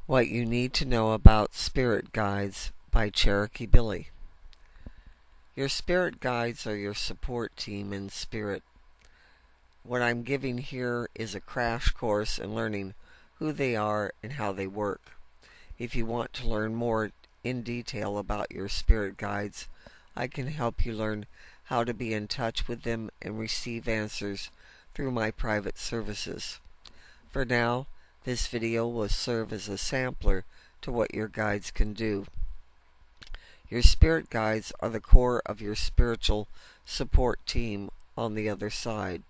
What You Need to Know About Spirit Guides by Cherokee Billie. Your spirit guides are your support team in spirit. What I'm giving here is a crash course in learning who they are and how they work. If you want to learn more in detail about your spirit guides, I can help you learn how to be in touch with them and receive answers through my private services. For now, this video will serve as a sampler to what your guides can do. Your spirit guides are the core of your spiritual support team on the other side.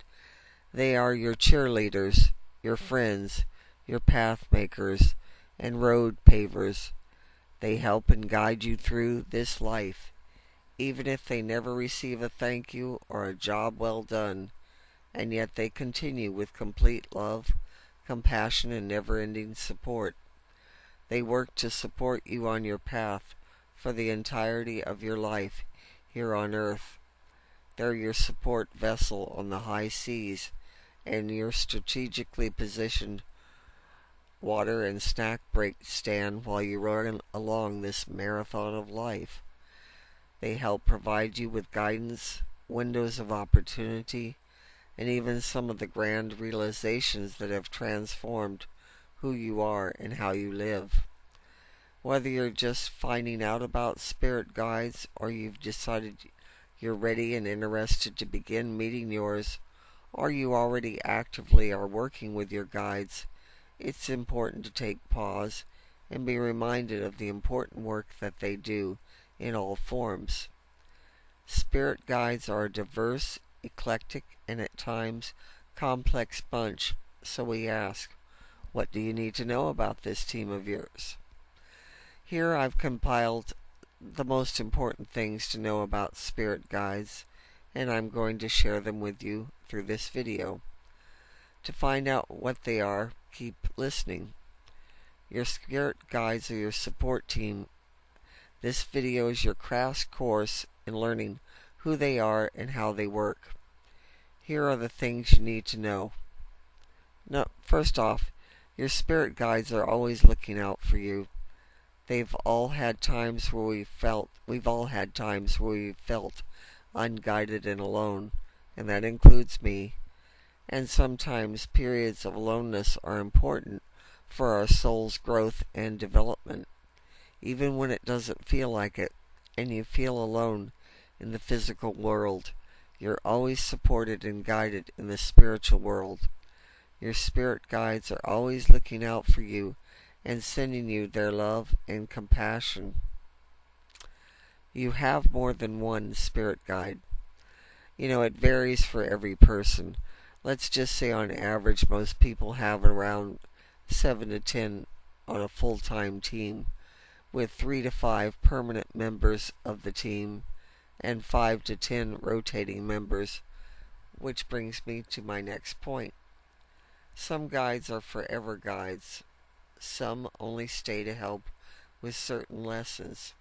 They are your cheerleaders, your friends, your path makers, and road pavers. They help and guide you through this life, even if they never receive a thank you or a job well done, and yet they continue with complete love, compassion, and never-ending support. They work to support you on your path for the entirety of your life here on earth. They're your support vessel on the high seas and your strategically positioned water and snack break stand while you run along this marathon of life. They help provide you with guidance, windows of opportunity, and even some of the grand realizations that have transformed who you are and how you live. Whether you're just finding out about spirit guides or you've decided you're ready and interested to begin meeting yours, or you already actively are working with your guides, it's important to take pause and be reminded of the important work that they do in all forms. Spirit guides are a diverse, eclectic, and at times complex bunch, so we ask, what do you need to know about this team of yours? Here I've compiled the most important things to know about spirit guides, and I'm going to share them with you through this video. To find out what they are, keep listening. Your spirit guides are your support team. This video is your crash course in learning who they are and how they work. Here are the things you need to know. First off, your spirit guides are always looking out for you. We've all had times where we felt unguided and alone, and that includes me. And sometimes periods of aloneness are important for our soul's growth and development. Even when it doesn't feel like it, and you feel alone in the physical world, you're always supported and guided in the spiritual world. Your spirit guides are always looking out for you and sending you their love and compassion. You have more than one spirit guide. It varies for every person. Let's just say on average most people have around 7 to 10 on a full-time team, with 3 to 5 permanent members of the team and 5 to 10 rotating members, which brings me to my next point. Some guides are forever guides. Some only stay to help with certain lessons.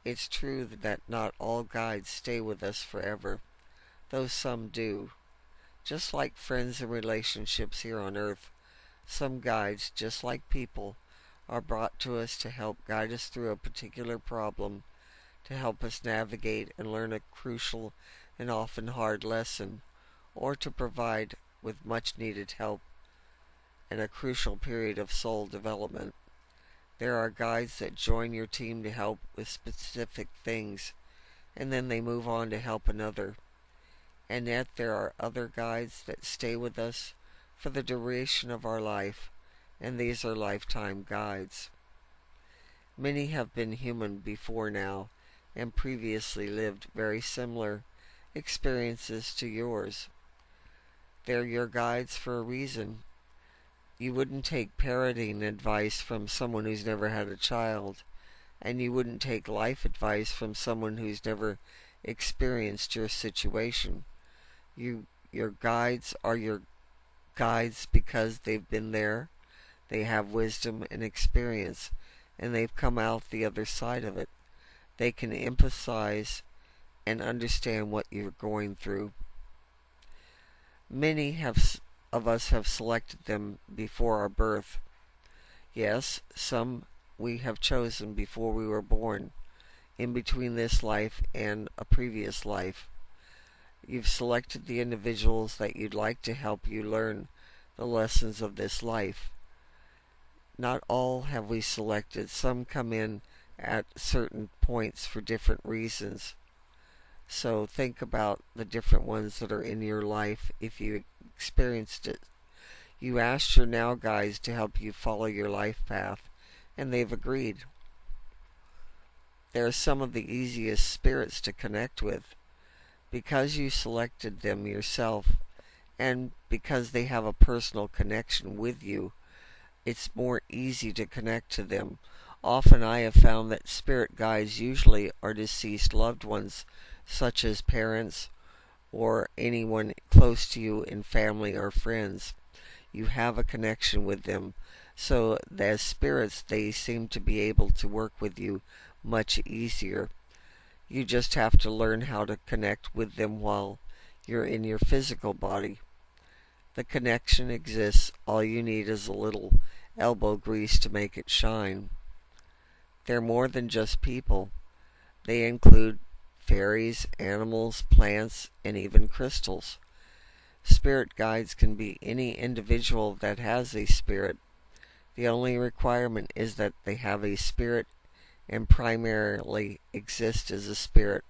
It's true that not all guides stay with us forever, though some do. Just like friends and relationships here on earth, some guides, just like people, are brought to us to help guide us through a particular problem, to help us navigate and learn a crucial and often hard lesson, or to provide with much needed help in a crucial period of soul development. There are guides that join your team to help with specific things, and then they move on to help another. And yet there are other guides that stay with us for the duration of our life, and these are lifetime guides. Many have been human before now, and previously lived very similar experiences to yours. They're your guides for a reason. You wouldn't take parenting advice from someone who's never had a child, and you wouldn't take life advice from someone who's never experienced your situation. Your guides are your guides because they've been there, they have wisdom and experience, and they've come out the other side of it. They can empathize and understand what you're going through. Many of us have selected them before our birth. Yes, some we have chosen before we were born, in between this life and a previous life. You've selected the individuals that you'd like to help you learn the lessons of this life. Not all have we selected. Some come in at certain points for different reasons. So think about the different ones that are in your life if you experienced it. You asked your now guides to help you follow your life path, and they've agreed. They are some of the easiest spirits to connect with. Because you selected them yourself, and because they have a personal connection with you, it's more easy to connect to them. Often I have found that spirit guides usually are deceased loved ones, such as parents or anyone close to you in family or friends. You have a connection with them, so as spirits they seem to be able to work with you much easier. You just have to learn how to connect with them while you're in your physical body. The connection exists. All you need is a little elbow grease to make it shine. They're more than just people. They include fairies, animals, plants, and even crystals. Spirit guides can be any individual that has a spirit. The only requirement is that they have a spirit and primarily exist as a spirit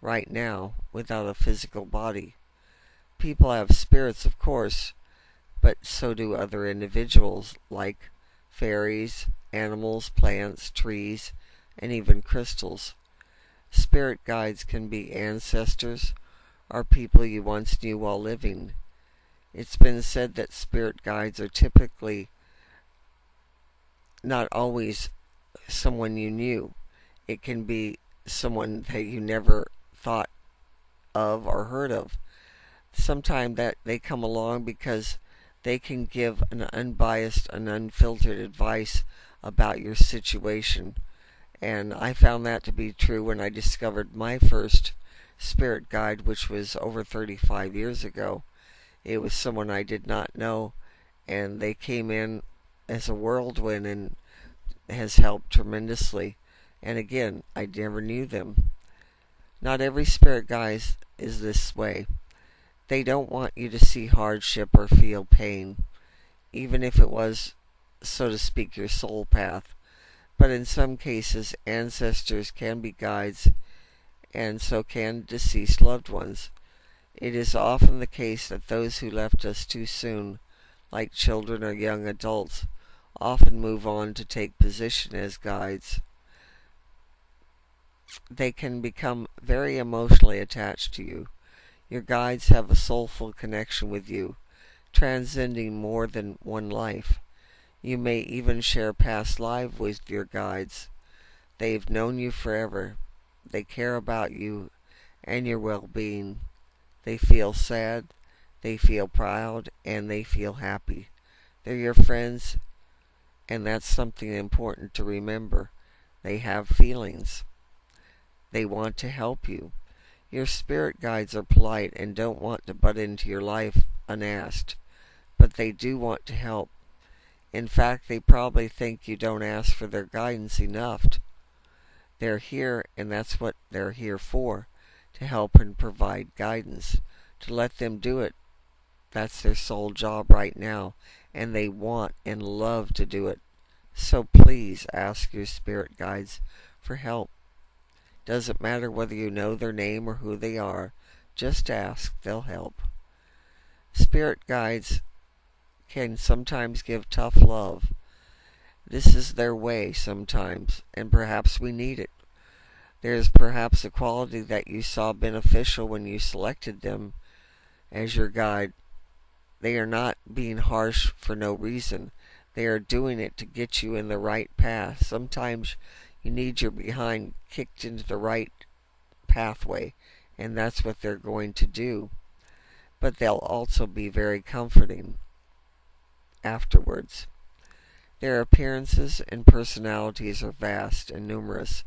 right now without a physical body. People have spirits, of course, but so do other individuals, like fairies, animals, plants, trees, and even crystals. Spirit guides can be ancestors or people you once knew while living. It's been said that spirit guides are typically not always someone you knew. It can be someone that you never thought of or heard of. Sometimes that they come along because they can give an unbiased and unfiltered advice about your situation. And I found that to be true when I discovered my first spirit guide, which was over 35 years ago. It was someone I did not know, and they came in as a whirlwind and has helped tremendously. And again, I never knew them. Not every spirit guide is this way. They don't want you to see hardship or feel pain, even if it was, so to speak, your soul path. But in some cases, ancestors can be guides, and so can deceased loved ones. It is often the case that those who left us too soon, like children or young adults, often move on to take position as guides. They can become very emotionally attached to you. Your guides have a soulful connection with you, transcending more than one life. You may even share past lives with your guides. They've known you forever. They care about you and your well-being. They feel sad, they feel proud, and they feel happy. They're your friends, and that's something important to remember. They have feelings. They want to help you. Your spirit guides are polite and don't want to butt into your life unasked, but they do want to help. In fact, they probably think you don't ask for their guidance enough. They're here, and that's what they're here for, to help and provide guidance. To let them do it, that's their sole job right now, and they want and love to do it. So please ask your spirit guides for help. Doesn't matter whether you know their name or who they are, just ask, they'll help. Spirit guides can sometimes give tough love. This is their way sometimes, and perhaps we need it. There is perhaps a quality that you saw beneficial when you selected them as your guide. They are not being harsh for no reason. They are doing it to get you in the right path. Sometimes you need your behind kicked into the right pathway, and that's what they're going to do. But they'll also be very comforting afterwards. Their appearances and personalities are vast and numerous.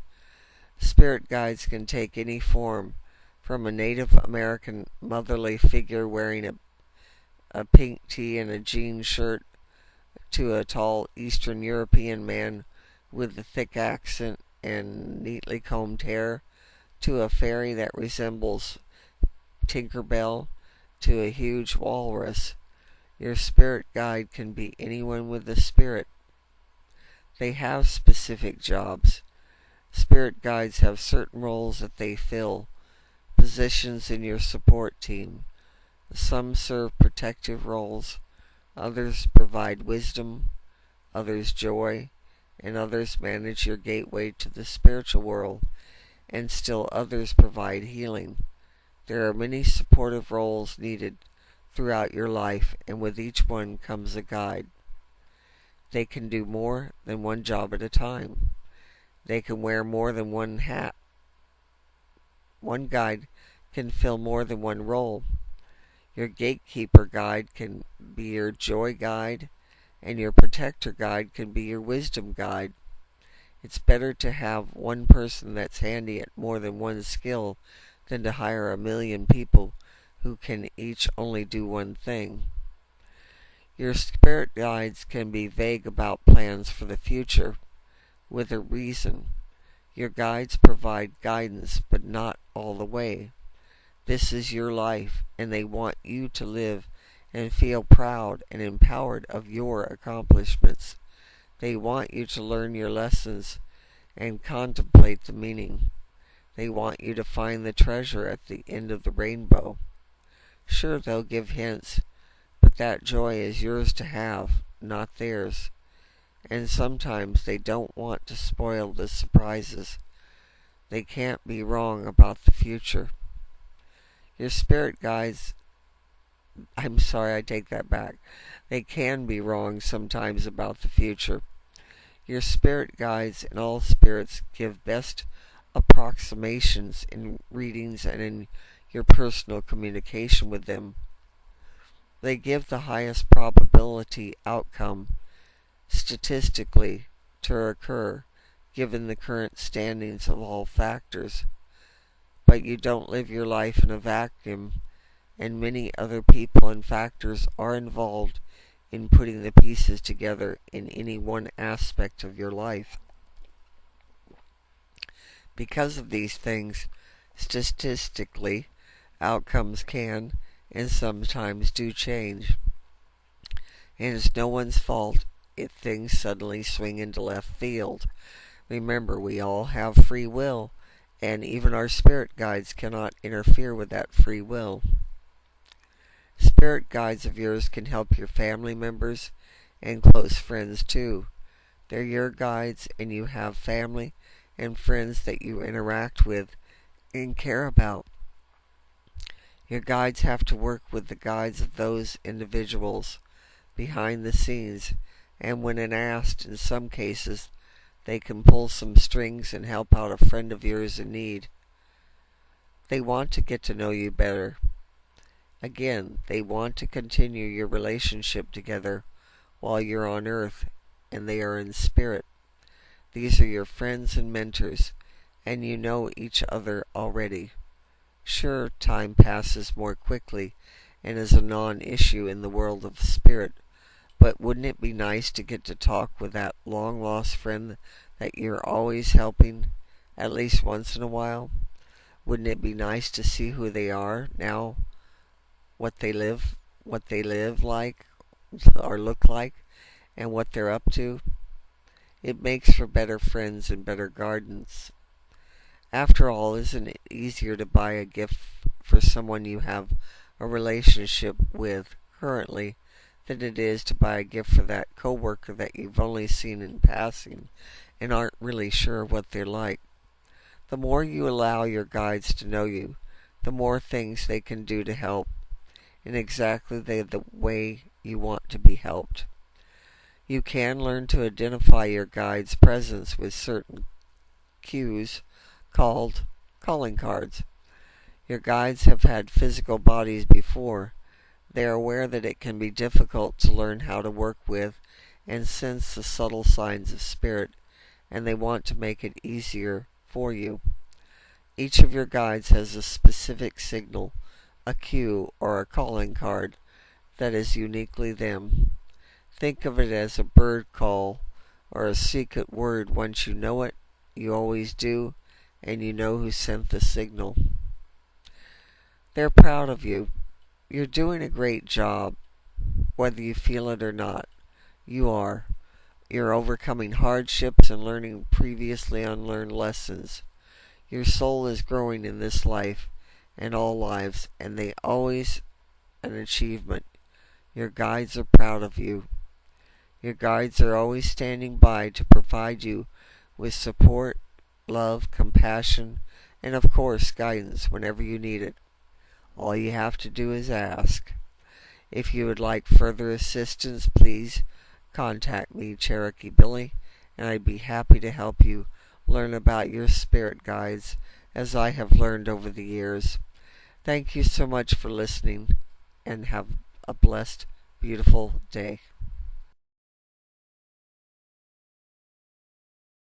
Spirit guides can take any form, from a Native American motherly figure wearing a pink tee and a jean shirt to a tall Eastern European man with a thick accent and neatly combed hair, to a fairy that resembles Tinker Bell, to a huge walrus. Your spirit guide can be anyone with a spirit. They have specific jobs. Spirit guides have certain roles that they fill, positions in your support team. Some serve protective roles, others provide wisdom, others joy, and others manage your gateway to the spiritual world, and still others provide healing. There are many supportive roles needed throughout your life, and with each one comes a guide. They can do more than one job at a time. They can wear more than one hat. One guide can fill more than one role. Your gatekeeper guide can be your joy guide, and your protector guide can be your wisdom guide. It's better to have one person that's handy at more than one skill than to hire 1,000,000 people who can each only do one thing. Your spirit guides can be vague about plans for the future, with a reason. Your guides provide guidance, but not all the way. This is your life, and they want you to live and feel proud and empowered of your accomplishments. They want you to learn your lessons and contemplate the meaning. They want you to find the treasure at the end of the rainbow. Sure, they'll give hints, but that joy is yours to have, not theirs. And sometimes they don't want to spoil the surprises. They can't be wrong about the future. Your spirit guides, I take that back. They can be wrong sometimes about the future. Your spirit guides and all spirits give best approximations in readings and in your personal communication with them. They give the highest probability outcome statistically to occur, given the current standings of all factors. But you don't live your life in a vacuum, and many other people and factors are involved in putting the pieces together in any one aspect of your life. Because of these things, statistically, outcomes can and sometimes do change. And it's no one's fault if things suddenly swing into left field. Remember, we all have free will, and even our spirit guides cannot interfere with that free will. Spirit guides of yours can help your family members and close friends too. They're your guides, and you have family and friends that you interact with and care about. Your guides have to work with the guides of those individuals behind the scenes, and when asked, in some cases, they can pull some strings and help out a friend of yours in need. They want to get to know you better. Again, they want to continue your relationship together while you're on earth, and they are in spirit. These are your friends and mentors, and you know each other already. Sure, time passes more quickly and is a non-issue in the world of spirit, but wouldn't it be nice to get to talk with that long-lost friend that you're always helping, at least once in a while? Wouldn't it be nice to see who they are now, what they live like, or look like, and what they're up to? It makes for better friends and better gardens. After all, isn't it easier to buy a gift for someone you have a relationship with currently than it is to buy a gift for that coworker that you've only seen in passing and aren't really sure what they're like? The more you allow your guides to know you, the more things they can do to help in exactly the way you want to be helped. You can learn to identify your guide's presence with certain cues called calling cards. Your guides have had physical bodies before. They are aware that it can be difficult to learn how to work with and sense the subtle signs of spirit, and they want to make it easier for you. Each of your guides has a specific signal, a cue, or a calling card that is uniquely them. Think of it as a bird call or a secret word. Once you know it, you always do, and you know who sent the signal. They're proud of you. You're doing a great job, whether you feel it or not. You are. You're overcoming hardships and learning previously unlearned lessons. Your soul is growing in this life and all lives, and they always an achievement. Your guides are proud of you. Your guides are always standing by to provide you with support, love, compassion, and of course guidance whenever you need it. All you have to do is ask. If you would like further assistance, please contact me, Cherokee Billie, and I'd be happy to help you learn about your spirit guides as I have learned over the years. Thank you so much for listening, and have a blessed, beautiful day.